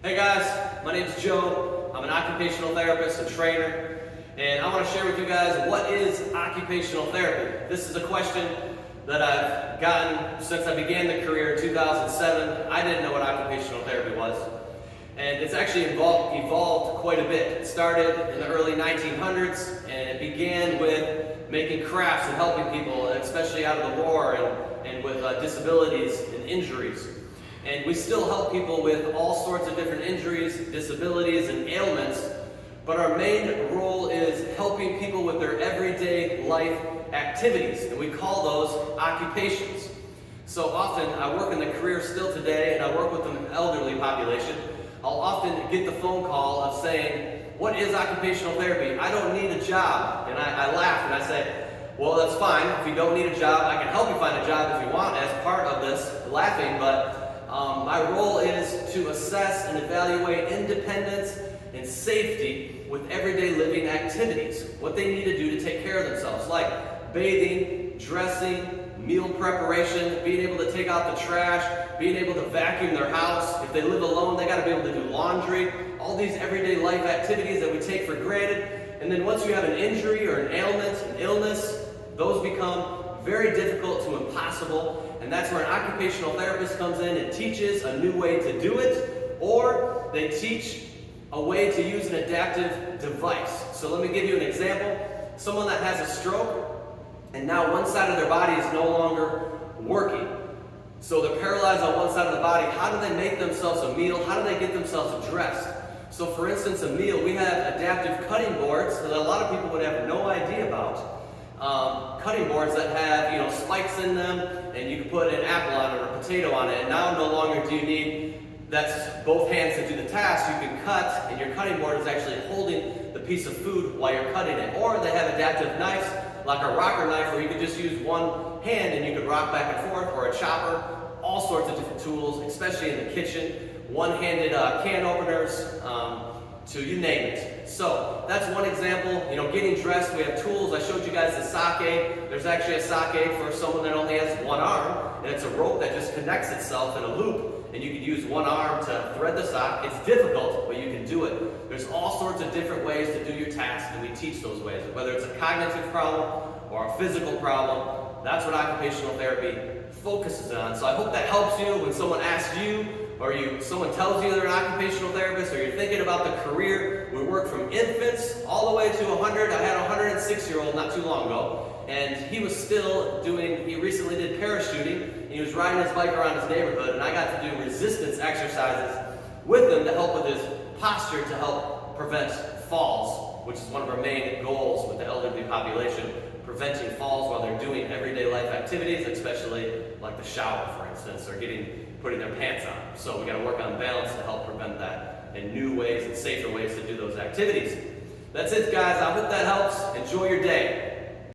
Hey guys, my name is Joe. I'm an occupational therapist and trainer, and I want to share with you guys what is occupational therapy. This is a question that I've gotten since I began the career in 2007. I didn't know what occupational therapy was, and it's actually evolved quite a bit. It started in the early 1900s, and it began with making crafts and helping people, especially out of the war and with disabilities and injuries. And we still help people with all sorts of different injuries, disabilities, and ailments, but our main role is helping people with their everyday life activities, and we call those occupations. So often, I work in the career still today, and I work with an elderly population. I'll often get the phone call of saying, "What is occupational therapy? I don't need a job." And I laugh and I say, "Well, that's fine. If you don't need a job, I can help you find a job if you want as part of this," laughing, but my role is to assess and evaluate independence and safety with everyday living activities, what they need to do to take care of themselves, like bathing, dressing, meal preparation, being able to take out the trash, being able to vacuum their house. If they live alone, they got to be able to do laundry, all these everyday life activities that we take for granted. And then once you have an injury or an ailment, an illness, those become very difficult to impossible, and that's where an occupational therapist comes in and teaches a new way to do it, or they teach a way to use an adaptive device. So let me give you an example. Someone that has a stroke, and now one side of their body is no longer working. So they're paralyzed on one side of the body. How do they make themselves a meal? How do they get themselves dressed? So for instance, a meal, we have adaptive cutting boards that a lot of people would have no idea about. Cutting boards that have, spikes in them, and you can put an apple on it or a potato on it, and now no longer do you need that's both hands to do the task. You can cut, and your cutting board is actually holding the piece of food while you're cutting it. Or they have adaptive knives, like a rocker knife, where you could just use one hand and you could rock back and forth, or a chopper, all sorts of different tools, especially in the kitchen. One-handed can openers, to you name it. So that's one example. Getting dressed, we have tools. I showed you guys the sock aid. There's actually a sock aid for someone that only has one arm, and it's a rope that just connects itself in a loop, and you can use one arm to thread the sock. It's difficult, but you can do it. There's all sorts of different ways to do your tasks, and we teach those ways. Whether it's a cognitive problem or a physical problem, that's what occupational therapy focuses on. So I hope that helps you when someone asks you, or someone tells you they're an occupational therapist, or you're thinking about the career. We work from infants all the way to 100. I had a 106-year-old not too long ago, and he was still he recently did parachuting, and he was riding his bike around his neighborhood, and I got to do resistance exercises with him to help with his posture to help prevent falls, which is one of our main goals with the elderly population, preventing falls while they're doing everyday life activities, especially like the shower, for instance, or putting their pants on. So we got to work on balance to help prevent that and new ways and safer ways to do those activities. That's it, guys. I hope that helps. Enjoy your day.